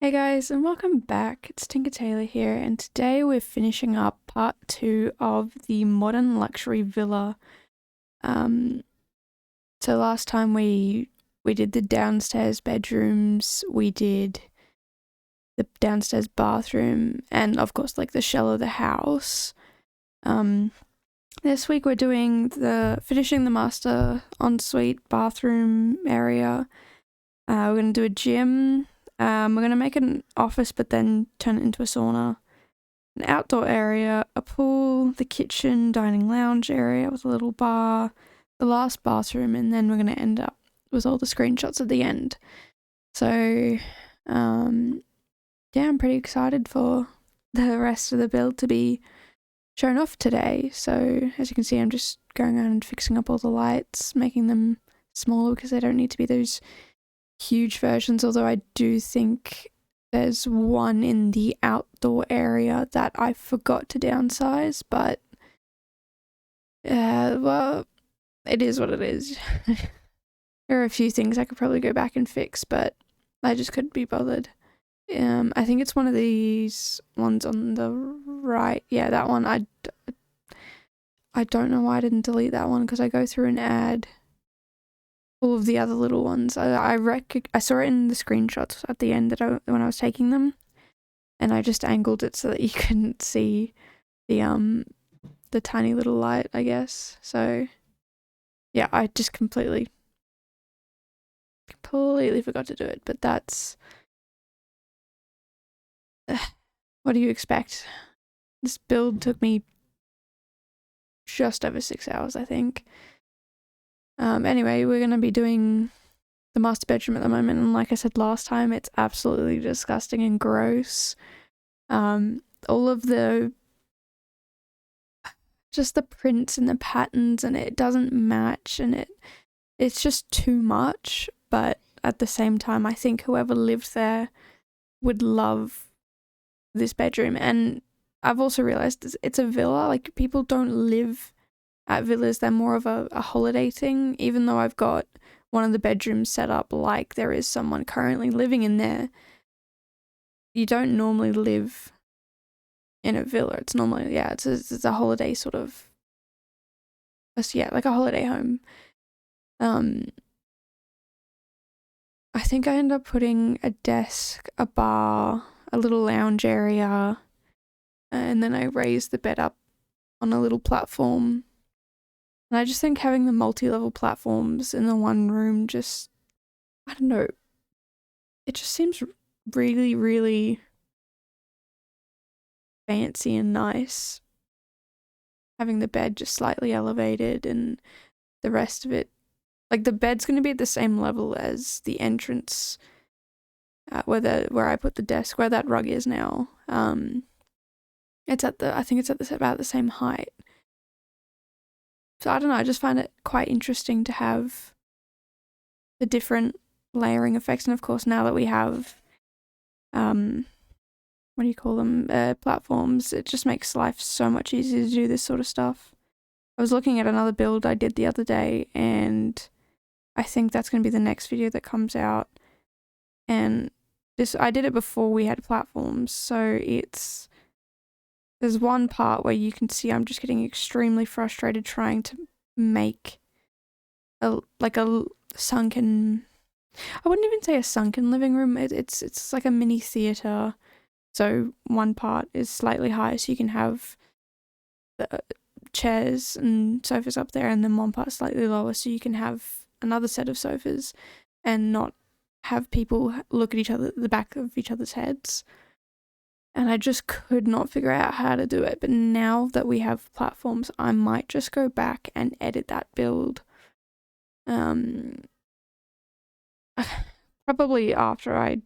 Hey guys, and welcome back. It's Tinker Taylor here, and today we're finishing up part 2 of the modern luxury villa. So last time we did the downstairs bedrooms, we did the downstairs bathroom, and of course like the shell of the house. This week we're doing finishing the master ensuite bathroom area. We're gonna do a gym. We're going to make an office but then turn it into a sauna, an outdoor area, a pool, the kitchen, dining lounge area with a little bar, the last bathroom, and then we're going to end up with all the screenshots at the end. So, yeah, I'm pretty excited for the rest of the build to be shown off today. So, as you can see, I'm just going around and fixing up all the lights, making them smaller because they don't need to be those huge versions, although I do think there's one in the outdoor area that I forgot to downsize, but well, it is what it is. There are a few things I could probably go back and fix, but I just couldn't be bothered. I think it's one of these ones on the right. Yeah, that one. I don't know why I didn't delete that one because I go through and add all of the other little ones. I saw it in the screenshots at the end when I was taking them, and I just angled it so that you couldn't see the tiny little light, I guess. So yeah, I just completely forgot to do it. But that's what do you expect? This build took me just over 6 hours, I think. Anyway, we're gonna be doing the master bedroom at the moment, and like I said last time, it's absolutely disgusting and gross. All of just the prints and the patterns, and it doesn't match, and it's just too much. But at the same time, I think whoever lived there would love this bedroom. And I've also realized it's a villa. Like, people don't live at villas, they're more of a holiday thing. Even though I've got one of the bedrooms set up like there is someone currently living in there, you don't normally live in a villa. It's normally, yeah, it's a holiday sort of, yeah, like a holiday home. I think I ended up putting a desk, a bar, a little lounge area, and then I raised the bed up on a little platform. And I just think having the multi-level platforms in the one room just, I don't know, it just seems really, really fancy and nice. Having the bed just slightly elevated and the rest of it, like the bed's going to be at the same level as the entrance where I put the desk, where that rug is now. I think it's at about the same height. So I don't know, I just find it quite interesting to have the different layering effects. And of course, now that we have, what do you call them, platforms, it just makes life so much easier to do this sort of stuff. I was looking at another build I did the other day, and I think that's going to be the next video that comes out. And I did it before we had platforms, so there's one part where you can see I'm just getting extremely frustrated trying to make a sunken, I wouldn't even say a sunken living room. It's like a mini theater. So one part is slightly higher, so you can have the chairs and sofas up there, and then one part slightly lower, so you can have another set of sofas and not have people look at each other, the back of each other's heads. And I just could not figure out how to do it. But now that we have platforms, I might just go back and edit that build. Probably after I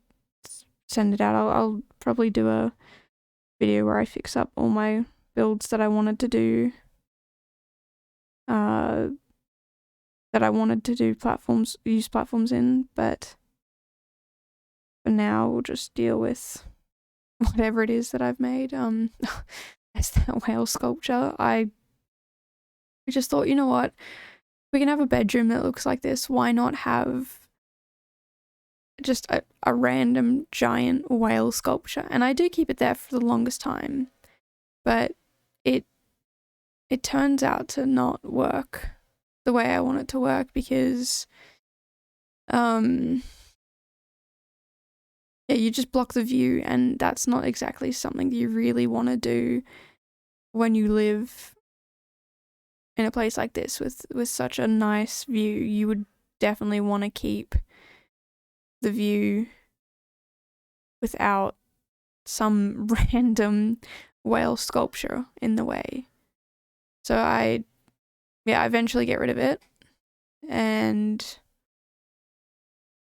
send it out, I'll probably do a video where I fix up all my builds that I wanted to do. Use platforms in, but for now we'll just deal with whatever it is that I've made. As that whale sculpture, I just thought, you know what, we can have a bedroom that looks like this. Why not have just a random giant whale sculpture, and I do keep it there for the longest time, but it turns out to not work the way I want it to work, because yeah, you just block the view, and that's not exactly something you really want to do when you live in a place like this with such a nice view. You would definitely want to keep the view without some random whale sculpture in the way. So I eventually get rid of it, and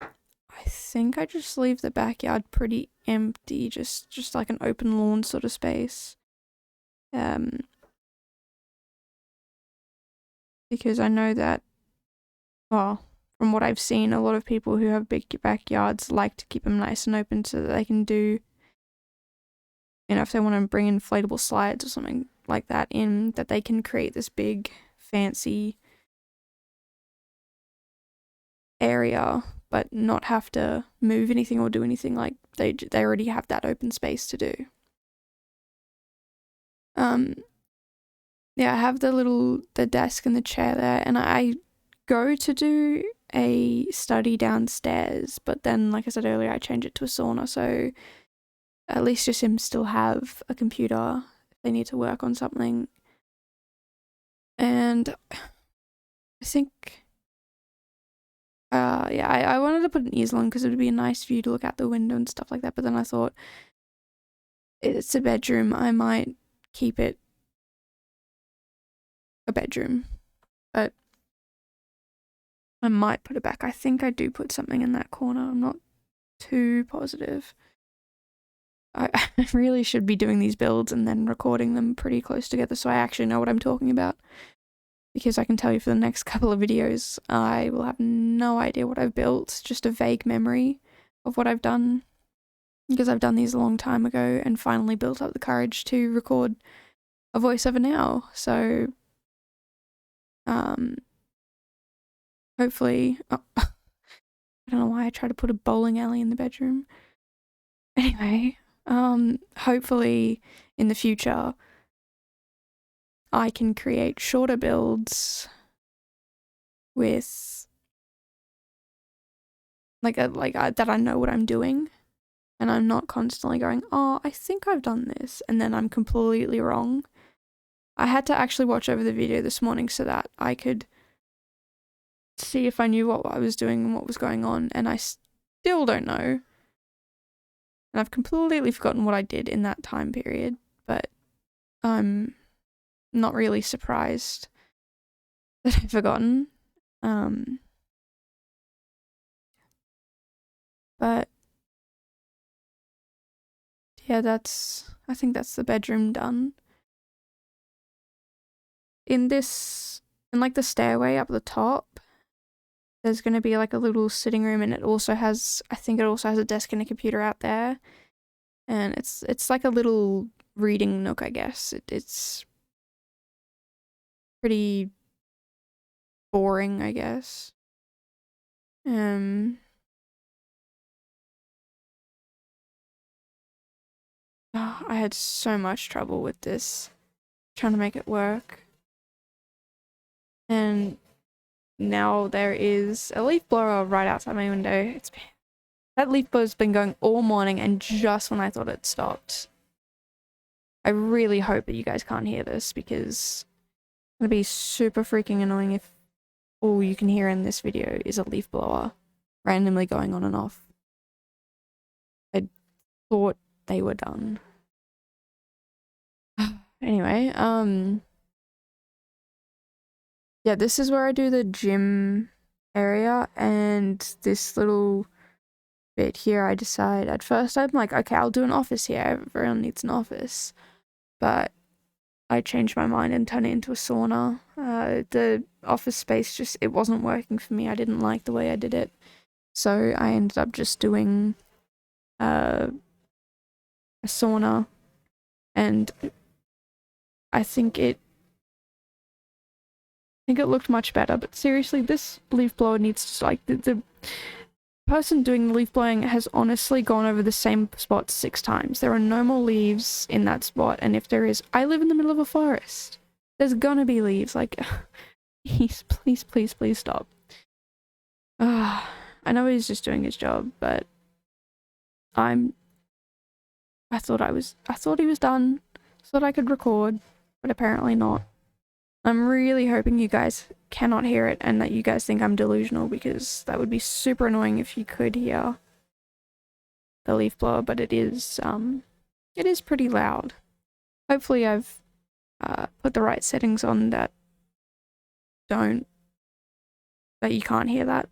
I think I just leave the backyard pretty empty, just like an open lawn sort of space. Because I know that, well, from what I've seen, a lot of people who have big backyards like to keep them nice and open so that they can do, you know, if they want to bring inflatable slides or something like that in, that they can create this big, fancy area, but not have to move anything or do anything. Like, they already have that open space to do. Yeah, I have the desk and the chair there, and I go to do a study downstairs, but then, like I said earlier, I change it to a sauna, so at least just him still have a computer if they need to work on something. And I think, I wanted to put an easel on because it would be a nice view to look out the window and stuff like that, but then I thought, it's a bedroom, I might keep it a bedroom, but I might put it back. I think I do put something in that corner. I'm not too positive. I really should be doing these builds and then recording them pretty close together so I actually know what I'm talking about. Because I can tell you for the next couple of videos, I will have no idea what I've built, just a vague memory of what I've done. Because I've done these a long time ago and finally built up the courage to record a voiceover now. So, hopefully, I don't know why I tried to put a bowling alley in the bedroom. Anyway, hopefully in the future I can create shorter builds with that I know what I'm doing, and I'm not constantly going, oh, I think I've done this, and then I'm completely wrong. I had to actually watch over the video this morning so that I could see if I knew what I was doing and what was going on, and I still don't know. And I've completely forgotten what I did in that time period, but I'm not really surprised that I've forgotten. But yeah, I think that's the bedroom done. In like the stairway up the top, there's going to be like a little sitting room, and I think it also has a desk and a computer out there. And it's like a little reading nook, I guess. It's pretty boring, I guess. I had so much trouble with this, trying to make it work. And now there is a leaf blower right outside my window. That leaf blower's been going all morning, and just when I thought it stopped. I really hope that you guys can't hear this, because it's gonna be super freaking annoying if all you can hear in this video is a leaf blower randomly going on and off. I thought they were done. Anyway, yeah, this is where I do the gym area, and this little bit here I decide, at first I'm like, okay, I'll do an office here, everyone needs an office, but I changed my mind and turned it into a sauna. The office space it wasn't working for me. I didn't like the way I did it, so I ended up just doing a sauna, and I think it looked much better. But seriously, this leaf blower needs to, like, the person doing the leaf blowing has honestly gone over the same spot 6 times. There are no more leaves in that spot, and if there is, I live in the middle of a forest. There's gonna be leaves. Like, please, please, please, please stop. I know he's just doing his job, but I thought he was done. Thought I could record, but apparently not. I'm really hoping you guys cannot hear it and that you guys think I'm delusional, because that would be super annoying if you could hear the leaf blower, but it is pretty loud. Hopefully I've put the right settings on that you can't hear that.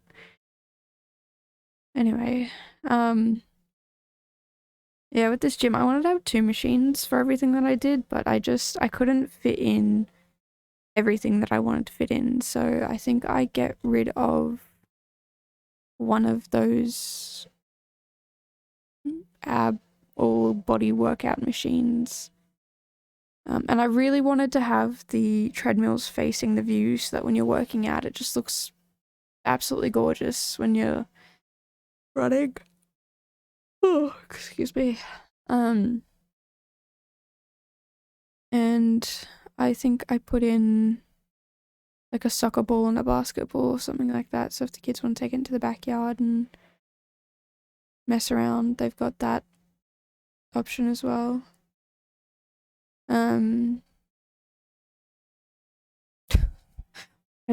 Anyway, yeah, with this gym, I wanted to have 2 machines for everything that I did, but I couldn't fit in everything that I wanted to fit in, so I think I get rid of one of those ab or body workout machines. And I really wanted to have the treadmills facing the view so that when you're working out, it just looks absolutely gorgeous when you're running. Oh, excuse me. And I think I put in like a soccer ball and a basketball or something like that, so if the kids want to take it into the backyard and mess around, they've got that option as well. I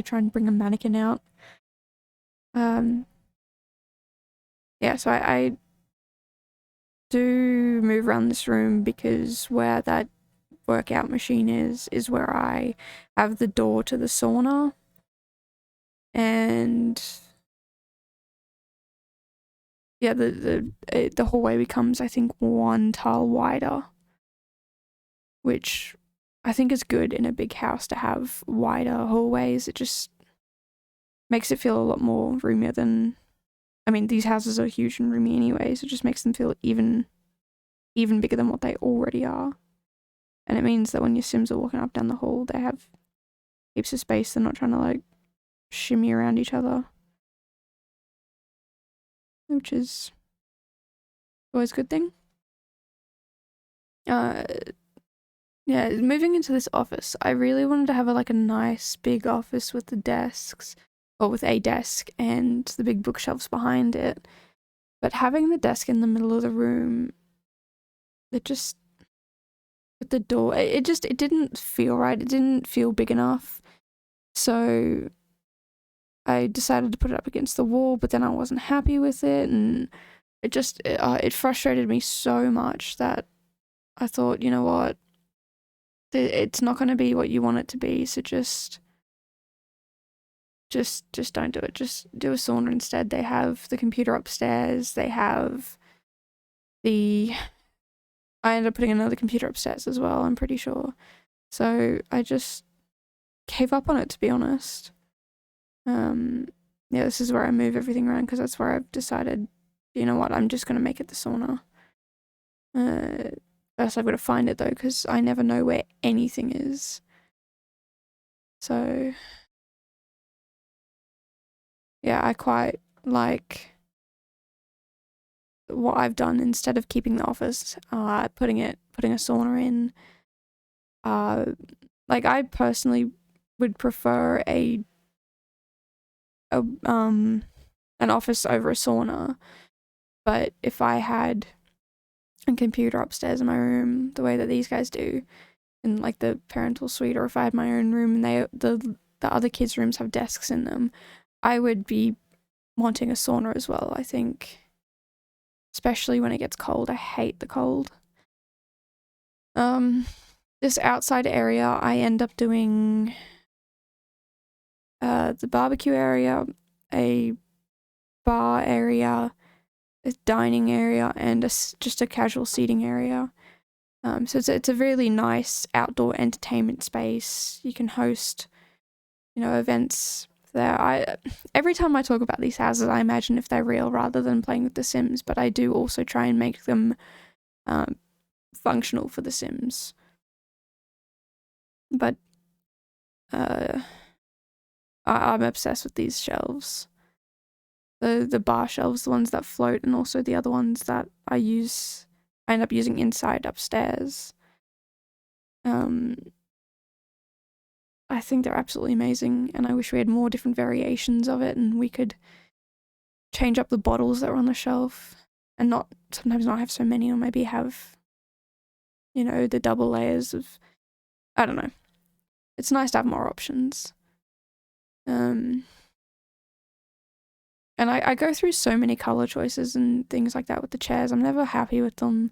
try and bring a mannequin out. Yeah, so I do move around this room because where that workout machine is where I have the door to the sauna, and yeah, the hallway becomes, I think, 1 tile wider, which I think is good in a big house to have wider hallways. It just makes it feel a lot more roomier than, I mean, these houses are huge and roomy anyway, so it just makes them feel even bigger than what they already are. And it means that when your Sims are walking up down the hall, they have heaps of space. They're not trying to like shimmy around each other, which is always a good thing. Yeah, moving into this office, I really wanted to have a nice big office with the desks, or with a desk and the big bookshelves behind it. But having the desk in the middle of the room, it just, with the door, it didn't feel right. It didn't feel big enough. So I decided to put it up against the wall, but then I wasn't happy with it, and it frustrated me so much that I thought, you know what, it's not going to be what you want it to be, so just don't do it. Just do a sauna instead. They have the computer upstairs. They have I ended up putting another computer upstairs as well, I'm pretty sure. So I just gave up on it, to be honest. Yeah, this is where I move everything around because that's where I've decided, you know what, I'm just going to make it the sauna. First I've got to find it though, because I never know where anything is. So yeah, I quite like what I've done. Instead of keeping the office, putting a sauna in. Like, I personally would prefer an office over a sauna, but if I had a computer upstairs in my room the way that these guys do in like the parental suite, or if I had my own room and the other kids' rooms have desks in them, I would be wanting a sauna as well, I think. Especially when it gets cold. I hate the cold. This outside area, I end up doing the barbecue area, a bar area, a dining area, and just a casual seating area. So it's a really nice outdoor entertainment space. You can host, events there. Every time I talk about these houses, I imagine if they're real rather than playing with The Sims, but I do also try and make them functional for The Sims. But I'm obsessed with these shelves. the bar shelves, the ones that float, and also the other ones that I end up using inside upstairs. I think they're absolutely amazing, and I wish we had more different variations of it, and we could change up the bottles that are on the shelf, and sometimes not have so many, or maybe have, the double layers of, I don't know. It's nice to have more options. And I go through so many color choices and things like that with the chairs. I'm never happy with them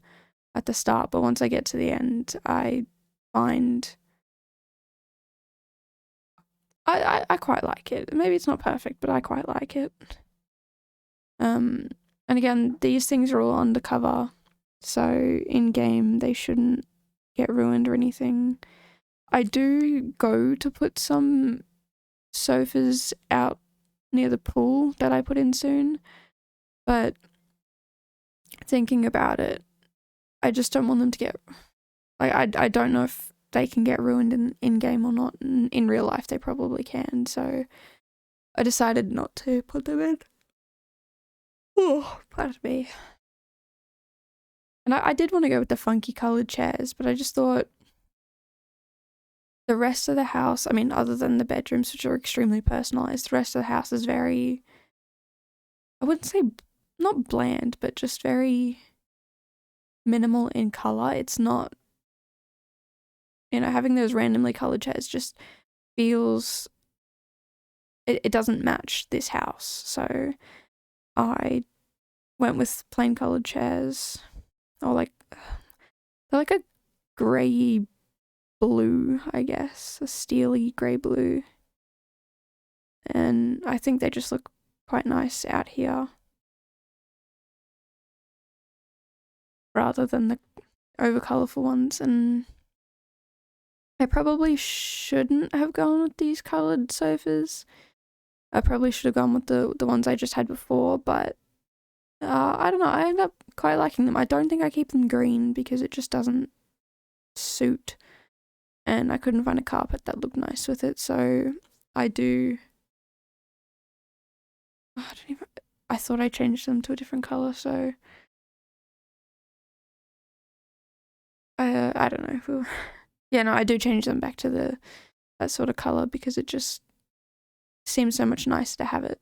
at the start, but once I get to the end, I find I quite like it. Maybe it's not perfect, but I quite like it. And again, these things are all undercover, so in game they shouldn't get ruined or anything. I do go to put some sofas out near the pool that I put in soon, but thinking about it, I just don't want them to get, like, I don't know if they can get ruined in game or not. In real life they probably can, so I decided not to put them in. Oh, pardon me. And I did want to go with the funky coloured chairs, but I just thought the rest of the house, I mean, other than the bedrooms, which are extremely personalised, the rest of the house is very, I wouldn't say not bland, but just very minimal in colour. It's not, having those randomly coloured chairs just feels, it doesn't match this house. So I went with plain coloured chairs, or they're like a grey blue, I guess, a steely grey blue, and I think they just look quite nice out here rather than the over colourful ones. And I probably shouldn't have gone with these coloured sofas. I probably should have gone with the ones I just had before, but I don't know, I end up quite liking them. I don't think I keep them green because it just doesn't suit, and I couldn't find a carpet that looked nice with it, so I thought I changed them to a different colour, so I don't know. Yeah, no, I do change them back to that sort of colour because it just seems so much nicer to have it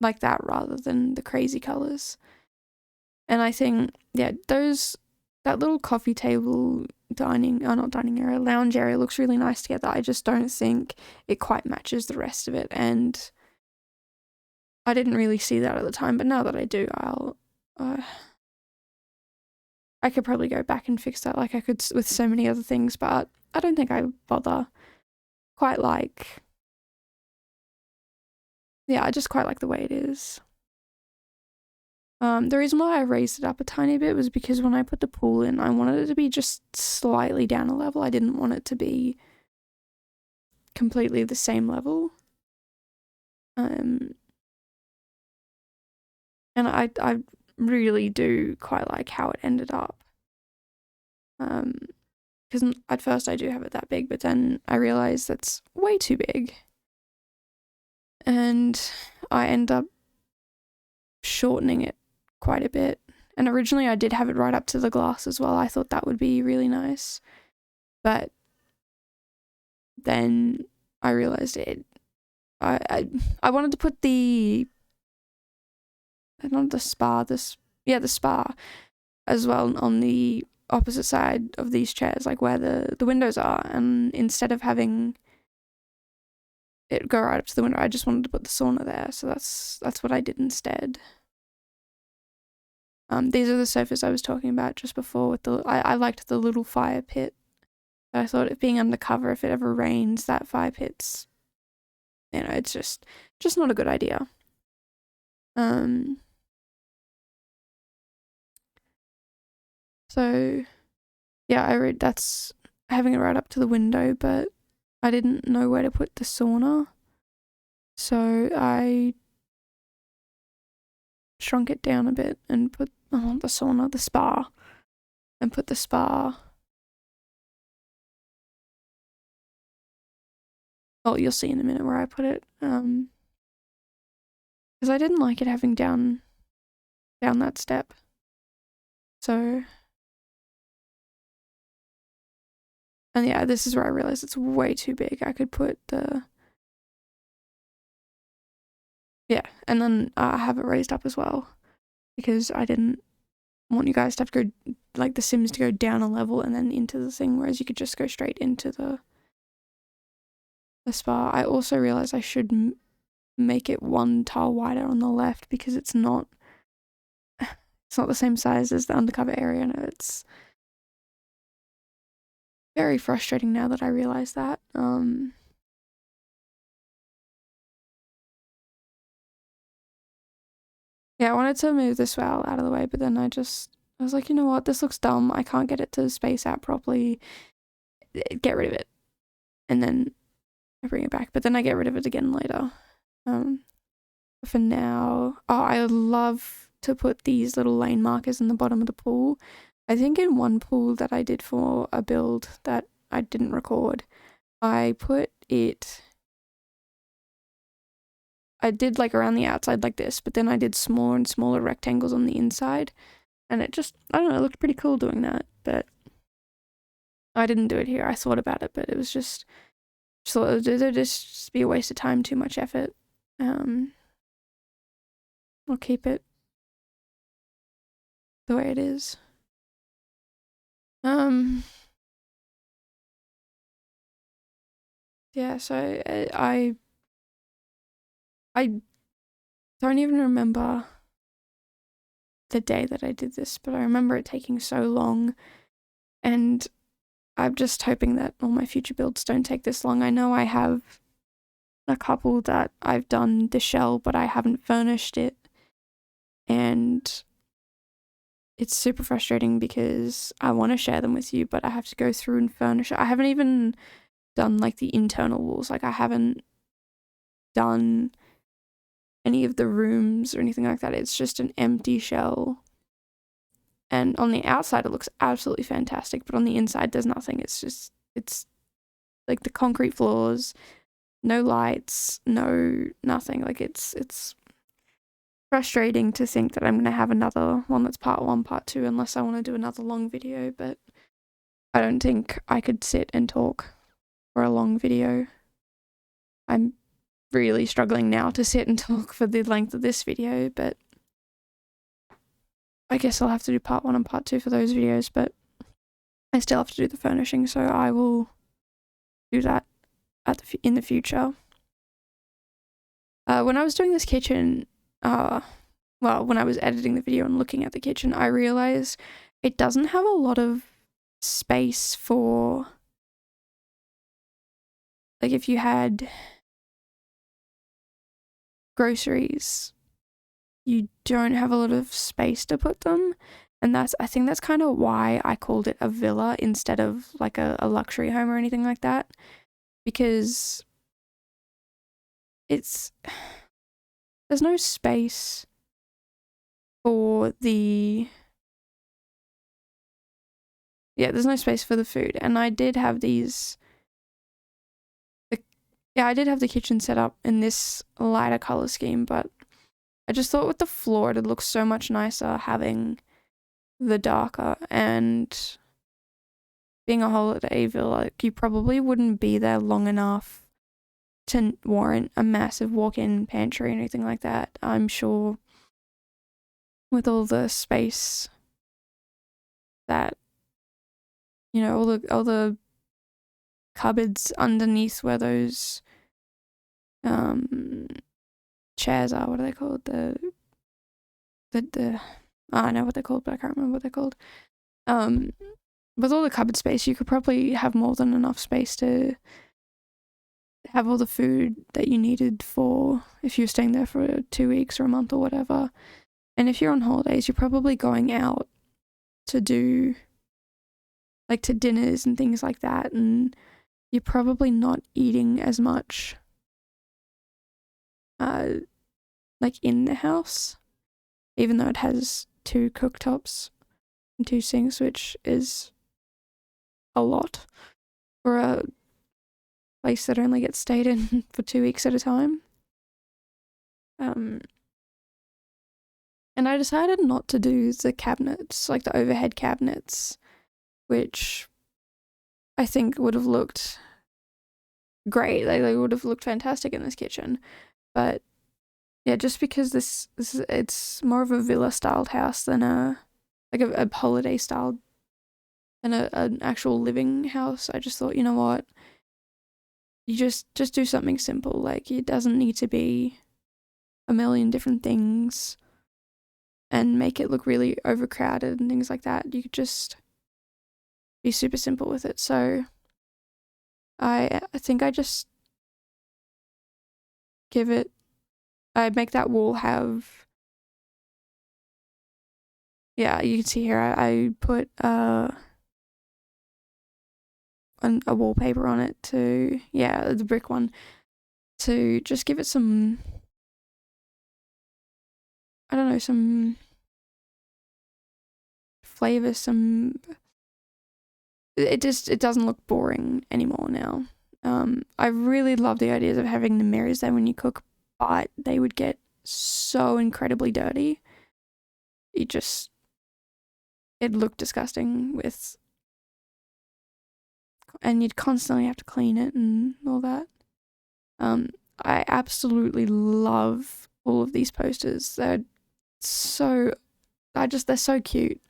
like that rather than the crazy colours. And I think, yeah, that little coffee table lounge area looks really nice together. I just don't think it quite matches the rest of it, and I didn't really see that at the time, but now that I do, I could probably go back and fix that like I could with so many other things, but I don't think I bother. I just quite like the way it is. The reason why I raised it up a tiny bit was because when I put the pool in, I wanted it to be just slightly down a level. I didn't want it to be completely the same level. And I really do quite like how it ended up. Because at first I do have it that big, but then I realized that's way too big. And I end up shortening it quite a bit. And originally I did have it right up to the glass as well. I thought that would be really nice. But then I realized I wanted to put the spa as well on the opposite side of these chairs, like where the windows are, and instead of having it go right up to the window, I just wanted to put the sauna there, so that's what I did instead. These are the sofas I was talking about just before with I liked the little fire pit. I thought it being undercover, if it ever rains, that fire pit's, it's just not a good idea. So yeah, that's having it right up to the window, but I didn't know where to put the sauna, so I shrunk it down a bit and put the spa, and put the spa. Oh, you'll see in a minute where I put it. because I didn't like it having down that step. So, and yeah, this is where I realized it's way too big. I could put yeah, and then have it raised up as well, because I didn't want you guys to have to go, like, the Sims to go down a level and then into the thing, whereas you could just go straight into the spa. I also realized I should make it one tile wider on the left, because it's not the same size as the undercover area, and it's very frustrating now that I realize that. Yeah, I wanted to move this well out of the way, but then I was like, you know what, this looks dumb. I can't get it to space out properly. Get rid of it. And then I bring it back, but then I get rid of it again later. For now, I love to put these little lane markers in the bottom of the pool. I think in one pool that I did for a build that I didn't record, I did like around the outside like this, but then I did smaller and smaller rectangles on the inside, and it just, I don't know, it looked pretty cool doing that, but I didn't do it here. I thought about it, but it was just thought it would just be a waste of time, too much effort. I'll keep it the way it is. Yeah, so I don't even remember the day that I did this, but I remember it taking so long, and I'm just hoping that all my future builds don't take this long. I know I have a couple that I've done the shell, but I haven't furnished it, and it's super frustrating because I want to share them with you, but I have to go through and furnish it. I haven't even done like the internal walls. Like, I haven't done any of the rooms or anything like that. It's just an empty shell, and on the outside it looks absolutely fantastic, but on the inside there's nothing. It's like the concrete floors, no lights, no nothing. Like, it's frustrating to think that I'm going to have another one that's part 1, part 2, unless I want to do another long video, but I don't think I could sit and talk for a long video. I'm really struggling now to sit and talk for the length of this video, but I guess I'll have to do part 1 and part 2 for those videos, but I still have to do the furnishing, so I will do that in the future. When I was doing this kitchen, when I was editing the video and looking at the kitchen, I realized it doesn't have a lot of space for, like, if you had groceries, you don't have a lot of space to put them, and I think that's kind of why I called it a villa instead of like a luxury home or anything like that, because there's no space for there's no space for the food. And I did have I did have the kitchen set up in this lighter color scheme, but I just thought with the floor it'd look so much nicer having the darker, and being a holiday villa, like, you probably wouldn't be there long enough to warrant a massive walk-in pantry or anything like that. I'm sure with all the space that, you know, all the cupboards underneath where those chairs are, what are they called? I know what they're called, but I can't remember what they're called. With all the cupboard space, you could probably have more than enough space to have all the food that you needed for if you're staying there for 2 weeks or a month or whatever. And if you're on holidays, you're probably going out to do, like, to dinners and things like that, and you're probably not eating as much like in the house, even though it has 2 cooktops and 2 sinks, which is a lot for a place that only gets stayed in for 2 weeks at a time. And I decided not to do the cabinets, like the overhead cabinets, which I think would have looked great. They would have looked fantastic in this kitchen. But yeah, just because this is, it's more of a villa styled house than a holiday styled than an actual living house. I just thought, you know what, you just do something simple. Like, it doesn't need to be a million different things and make it look really overcrowded and things like that. You could just be super simple with it. So I think I just I make that wall have, yeah, you can see here I put a wallpaper on it to, yeah, the brick one, to just give it some, I don't know, some flavor, it doesn't look boring anymore now. I really love the ideas of having the mirrors there when you cook, but they would get so incredibly dirty. It looked disgusting and you'd constantly have to clean it and all that. I absolutely love all of these posters. They're so cute.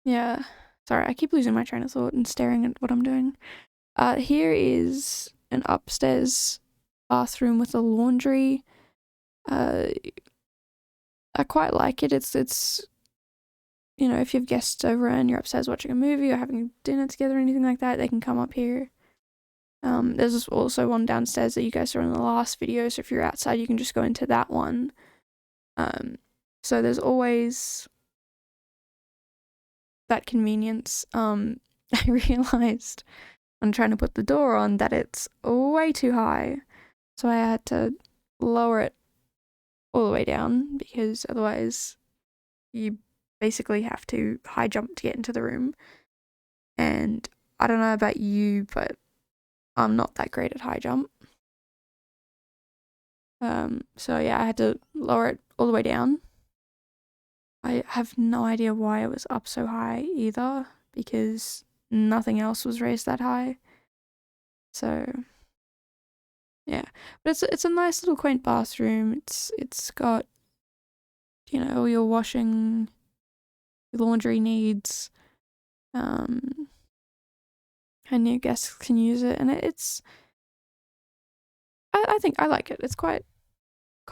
Yeah. Sorry, I keep losing my train of thought and staring at what I'm doing. Here is an upstairs bathroom with a laundry. I quite like it. It's you know, if you have guests over and you're upstairs watching a movie or having dinner together or anything like that, they can come up here. There's also one downstairs that you guys saw in the last video, so if you're outside, you can just go into that one. So there's always that convenience. I realized when trying to put the door on that it's way too high, so I had to lower it all the way down, because otherwise you basically have to high jump to get into the room. And I don't know about you, but I'm not that great at high jump. So yeah, I had to lower it all the way down. I have no idea why it was up so high either, because nothing else was raised that high. So yeah, but it's a nice little quaint bathroom. It's got, you know, all your washing, your laundry needs, and your guests can use it, and it's I think I like it. It's quite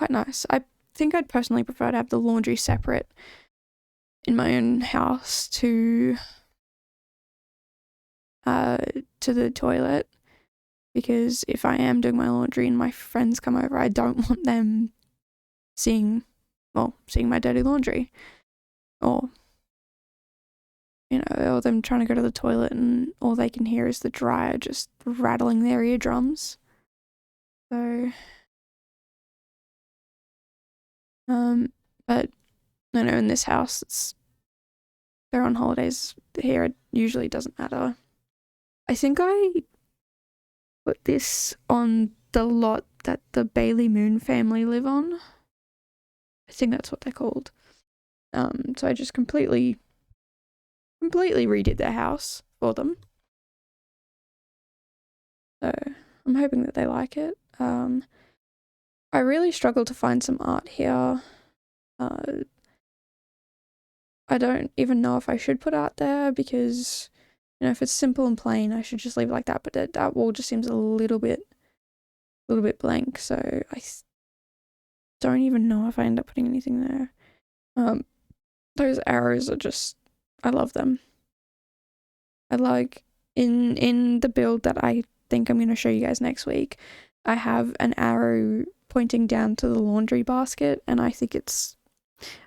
nice. I think I'd personally prefer to have the laundry separate in my own house to the toilet, because if I am doing my laundry and my friends come over, I don't want them seeing my dirty laundry, or you know, or them trying to go to the toilet and all they can hear is the dryer just rattling their eardrums. So but I know in this house they're on holidays here, it usually doesn't matter. I think I put this on the lot that the Bailey Moon family live on. I think that's what they're called. So I just completely redid their house for them. So I'm hoping that they like it. I really struggled to find some art here. I don't even know if I should put art there, because, you know, if it's simple and plain, I should just leave it like that. But that wall just seems a little bit blank. So I don't even know if I end up putting anything there. Those arrows are just, I love them. I like in the build that I think I'm going to show you guys next week, I have an arrow pointing down to the laundry basket, and I think it's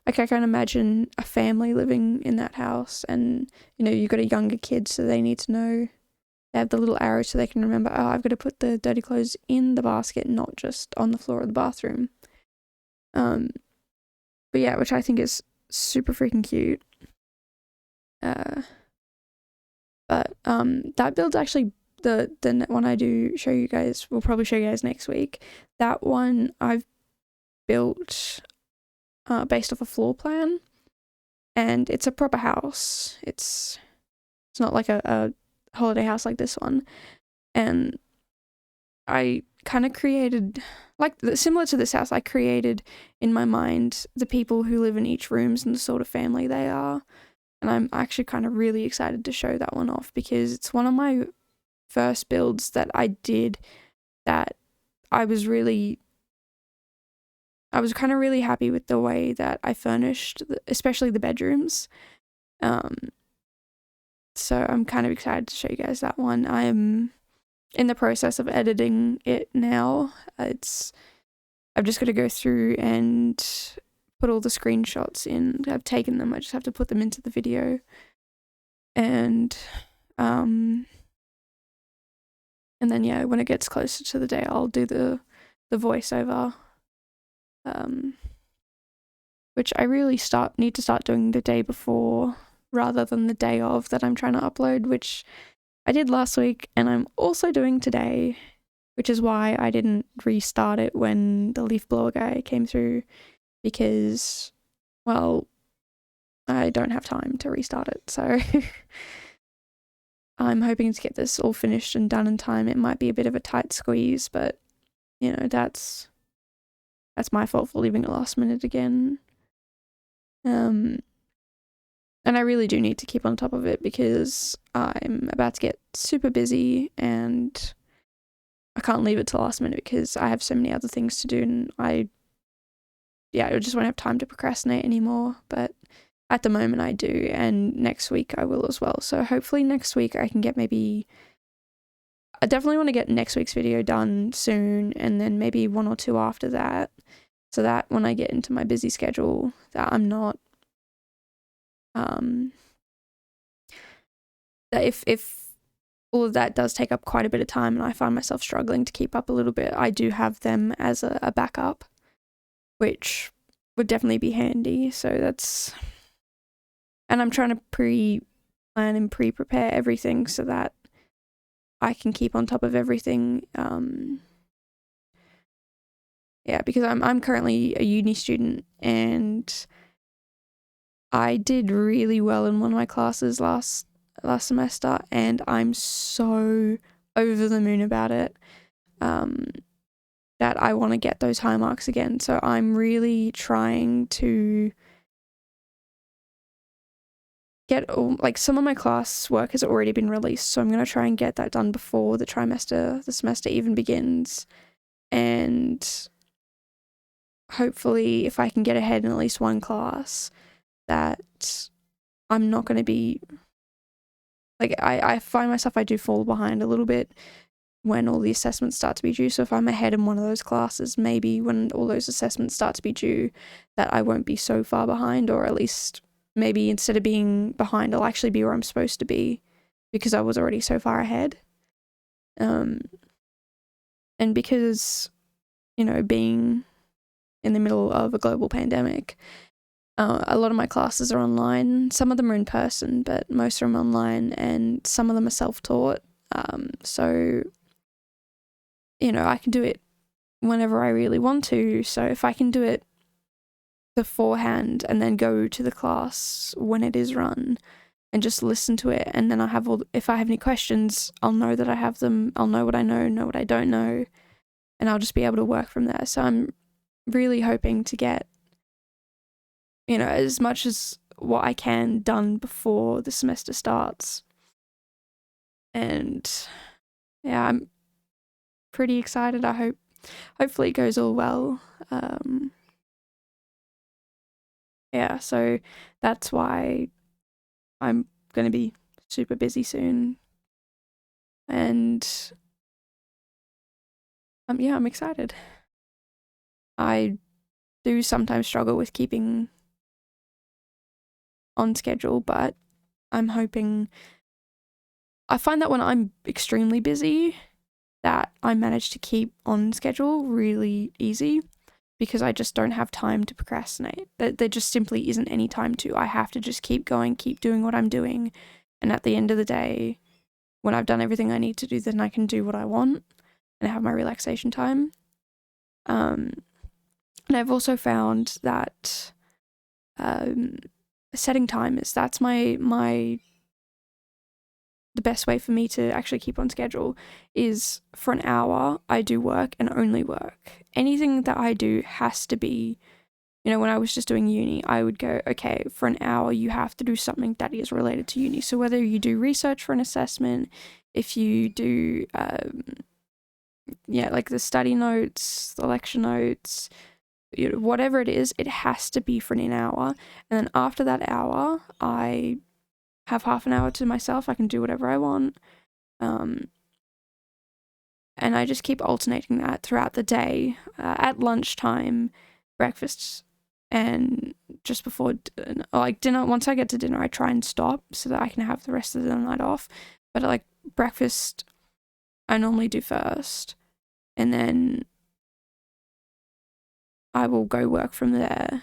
like, I can imagine a family living in that house, and you know, you've got a younger kid, so they need to know, they have the little arrow so they can remember, oh, I've got to put the dirty clothes in the basket, not just on the floor of the bathroom. But yeah, which I think is super freaking cute. But that build's actually the one I do show you guys, will probably show you guys next week. That one I've built based off a floor plan, and it's a proper house. It's not like a holiday house like this one. And I kind of created, like, similar to this house, I created in my mind the people who live in each rooms and the sort of family they are. And I'm actually kind of really excited to show that one off, because it's one of my first builds that I did that I was kind of really happy with the way that I furnished, especially the bedrooms. So I'm kind of excited to show you guys that one. I'm in the process of editing it now. I've just got to go through and put all the screenshots in. I've taken them. I just have to put them into the video. And then yeah, when it gets closer to the day, I'll do the voiceover. Which I really need to start doing the day before rather than the day of that I'm trying to upload, which I did last week and I'm also doing today, which is why I didn't restart it when the leaf blower guy came through, because, well, I don't have time to restart it. So I'm hoping to get this all finished and done in time. It might be a bit of a tight squeeze, but you know, that's my fault for leaving it last minute again. And I really do need to keep on top of it, because I'm about to get super busy and I can't leave it to last minute because I have so many other things to do, and I just won't have time to procrastinate anymore. But at the moment I do, and next week I will as well. So hopefully next week I can get I definitely want to get next week's video done soon, and then maybe one or two after that, so that when I get into my busy schedule that I'm not that if all of that does take up quite a bit of time and I find myself struggling to keep up a little bit, I do have them as a backup, which would definitely be handy. So and I'm trying to pre-plan and pre-prepare everything so that I can keep on top of everything. Because I'm currently a uni student, and I did really well in one of my classes last semester, and I'm so over the moon about it, that I want to get those high marks again. So I'm really trying to get some of my class work has already been released, so I'm going to try and get that done before the semester even begins. And hopefully if I can get ahead in at least one class, that I'm not going to be I find myself, I do fall behind a little bit when all the assessments start to be due. So if I'm ahead in one of those classes, maybe when all those assessments start to be due, that I won't be so far behind, or at least maybe instead of being behind, I'll actually be where I'm supposed to be, because I was already so far ahead. And because, being in the middle of a global pandemic, a lot of my classes are online. Some of them are in person, but most of them online, and some of them are self-taught. So, I can do it whenever I really want to. So if I can do it beforehand and then go to the class when it is run and just listen to it, and then if I have any questions, I'll know that I have them. I'll know what I know what I don't know, and I'll just be able to work from there. So I'm really hoping to get as much as what I can done before the semester starts. And yeah, I'm pretty excited. Hopefully it goes all well. So that's why I'm going to be super busy soon. And I'm excited. I do sometimes struggle with keeping on schedule, but I'm hoping, I find that when I'm extremely busy, that I manage to keep on schedule really easy, because I just don't have time to procrastinate. There just simply isn't any time to. I have to just keep going, keep doing what I'm doing, and at the end of the day, when I've done everything I need to do, then I can do what I want and have my relaxation time. And I've also found that setting timers, that's the best way for me to actually keep on schedule, is for an hour I do work and only work. Anything that I do has to be, when I was just doing uni, I would go, okay, for an hour you have to do something that is related to uni. So whether you do research for an assessment, if you do like the study notes, the lecture notes, whatever it is, it has to be for an hour. And then after that hour, I have half an hour to myself. I can do whatever I want. And I just keep alternating that throughout the day, at lunchtime, breakfast, and just before dinner. Once I get to dinner, I try and stop so that I can have the rest of the night off. But like breakfast, I normally do first, and then I will go work from there.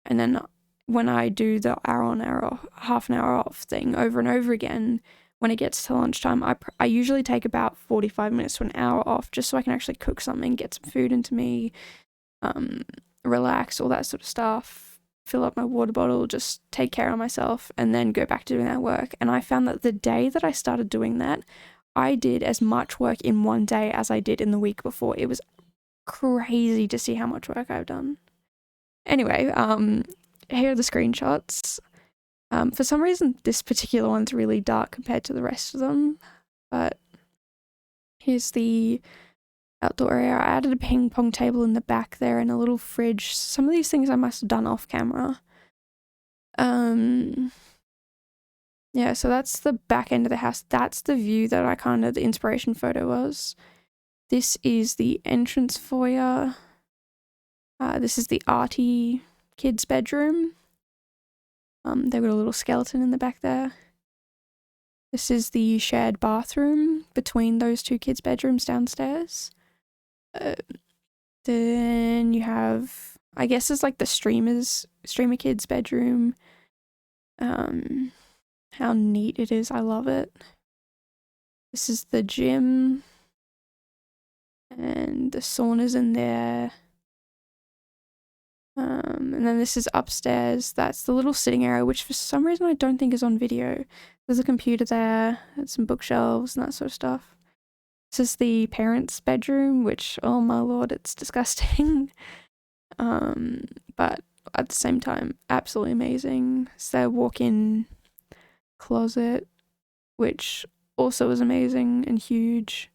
And then when I do the hour on, hour off, half an hour off thing over and over again, when it gets to lunchtime, I usually take about 45 minutes to an hour off just so I can actually cook something, get some food into me, relax, all that sort of stuff, fill up my water bottle, just take care of myself, and then go back to doing that work. And I found that the day that I started doing that, I did as much work in one day as I did in the week before. It was crazy to see how much work I've done. Anyway, here are the screenshots. For some reason, this particular one's really dark compared to the rest of them, but here's the outdoor area. I added a ping pong table in the back there and a little fridge. Some of these things I must have done off camera. Yeah, so that's the back end of the house. That's the view that the inspiration photo was. This is the entrance foyer. This is the arty kids' bedroom. They've got a little skeleton in the back there. This is the shared bathroom between those two kids' bedrooms downstairs. Then you have, I guess it's like the streamer kids' bedroom. How neat it is. I love it. This is the gym. And the sauna's in there. And then this is upstairs. That's the little sitting area, which for some reason I don't think is on video. There's a computer there, and some bookshelves and that sort of stuff. This is the parents' bedroom, which, oh my lord, it's disgusting. But at the same time, absolutely amazing. It's their walk-in closet, which also is amazing and huge.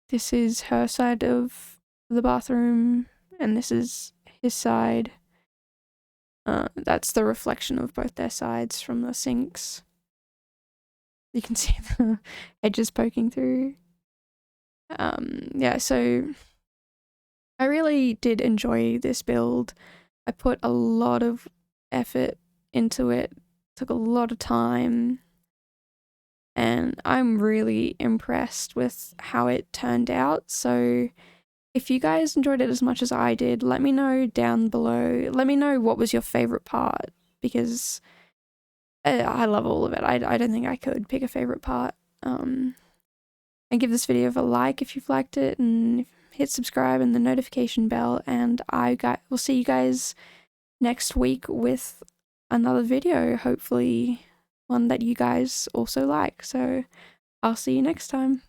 This is her side of the bathroom, and this is his side. That's the reflection of both their sides from the sinks. You can see the edges poking through. Yeah, so I really did enjoy this build. I put a lot of effort into it, took a lot of time, and I'm really impressed with how it turned out. So if you guys enjoyed it as much as I did, let me know down below. Let me know what was your favorite part, because I love all of it. I don't think I could pick a favorite part. And give this video a like if you've liked it, and hit subscribe and the notification bell, and we'll see you guys next week with another video, hopefully one that you guys also like. So I'll see you next time.